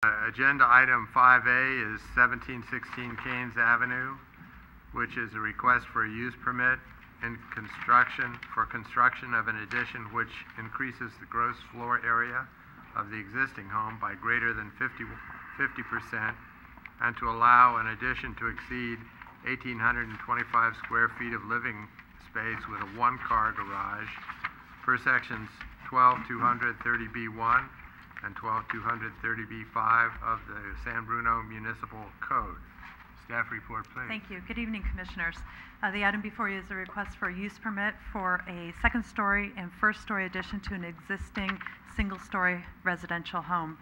Agenda item 5A is 1716 Kains Avenue, which is a request for a use permit in construction of an addition which increases the gross floor area of the existing home by greater than 50% and to allow an addition to exceed 1,825 square feet of living space with a one-car garage per sections 12-230B1 and 12-230B5 of the San Bruno Municipal Code. Staff report, please. Thank you. Good evening, Commissioners. The item before you is a request for a use permit for a second-story and first-story addition to an existing single-story residential home.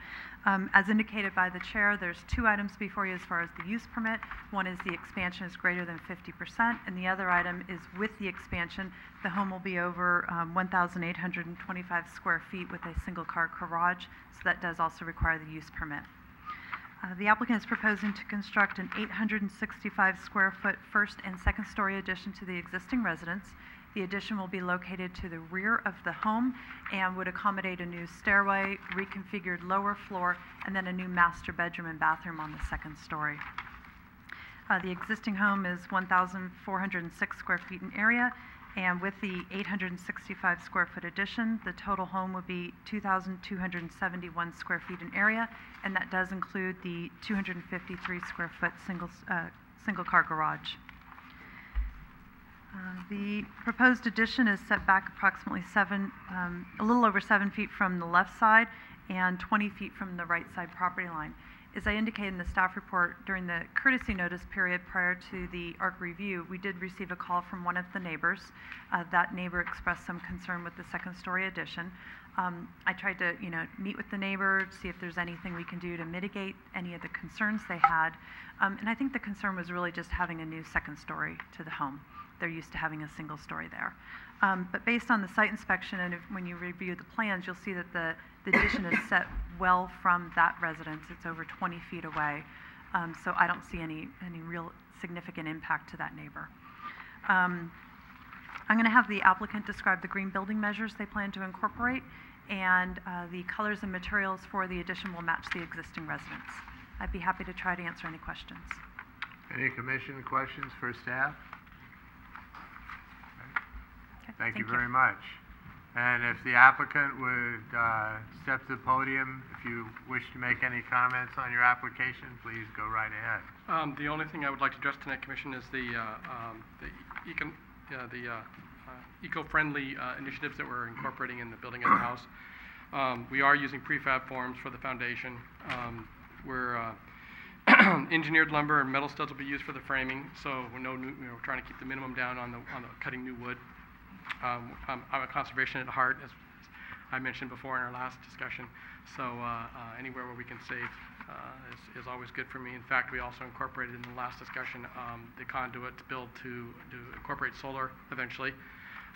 As indicated by the chair, there's two items before you as far as the use permit. One is the expansion is greater than 50%, and the other item is with the expansion, the home will be over 1,825 square feet with a single-car garage, so that does also require the use permit. The applicant is proposing to construct an 865 square foot first and second story addition to the existing residence. The addition will be located to the rear of the home and would accommodate a new stairway, reconfigured lower floor, and then a new master bedroom and bathroom on the second story. The existing home is 1,406 square feet in area, and with the 865 square foot addition, the total home would be 2,271 square feet in area, and that does include the 253 square foot single car garage. The proposed addition is set back approximately a little over 7 feet from the left side and 20 feet from the right side property line. As I indicated in the staff report, during the courtesy notice period prior to the ARC review, we did receive a call from one of the neighbors. That neighbor expressed some concern with the second story addition. I tried to meet with the neighbor, see if there's anything we can do to mitigate any of the concerns they had. And I think the concern was really just having a new second story to the home. They're used to having a single story there. But based on the site inspection, and when you review the plans, you'll see that the addition is set well from that residence. It's over 20 feet away. So I don't see any real significant impact to that neighbor. I'm going to have the applicant describe the green building measures they plan to incorporate, and the colors and materials for the addition will match the existing residence. I'd be happy to try to answer any questions. Any commission questions for staff? Thank you very much. And if the applicant would step to the podium, if you wish to make any comments on your application, please go right ahead. The only thing I would like to address tonight, Commission, is the eco-friendly initiatives that we're incorporating in the building of the house. We are using prefab forms for the foundation. Engineered lumber and metal studs will be used for the framing, so we're trying to keep the minimum down on the cutting new wood. I'm a conservationist at heart, as I mentioned before in our last discussion, so anywhere where we can save is always good for me. In fact, we also incorporated in the last discussion the conduit build to incorporate solar eventually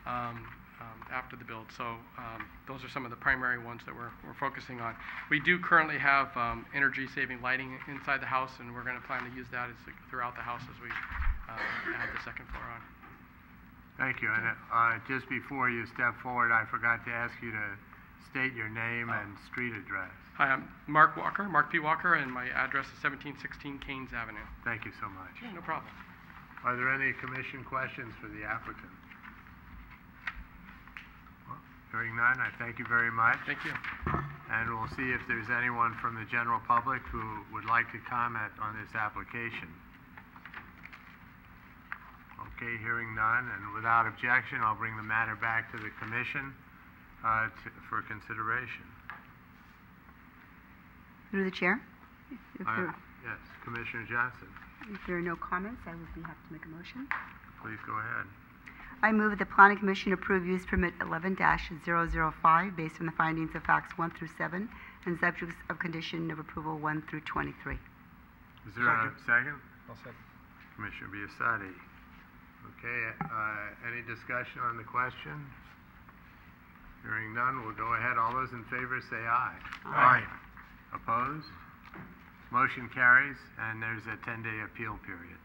after the build. So those are some of the primary ones that we're focusing on. We do currently have energy-saving lighting inside the house, and we're going to plan to use that throughout the house as we add the second floor on. Thank you. And just before you step forward, I forgot to ask you to state your name and street address. Hi, I'm Mark Walker, Mark P. Walker, and my address is 1716 Kains Avenue. Thank you so much. Yeah, no problem. Are there any commission questions for the applicant? Well, hearing none, I thank you very much. Thank you. And we'll see if there's anyone from the general public who would like to comment on this application. Okay, hearing none, and without objection, I'll bring the matter back to the commission for consideration. Through the chair? Yes, Commissioner Johnson. If there are no comments, I would be happy to make a motion. Please go ahead. I move that the Planning Commission approve use permit 11-005 based on the findings of facts 1 through 7 and subjects of condition of approval 1 through 23. Is there a second? I'll second. Commissioner Biasotti. Okay, any discussion on the question? Hearing none, we'll go ahead. All those in favor say aye. Aye. Opposed? Motion carries, and there's a 10-day appeal period.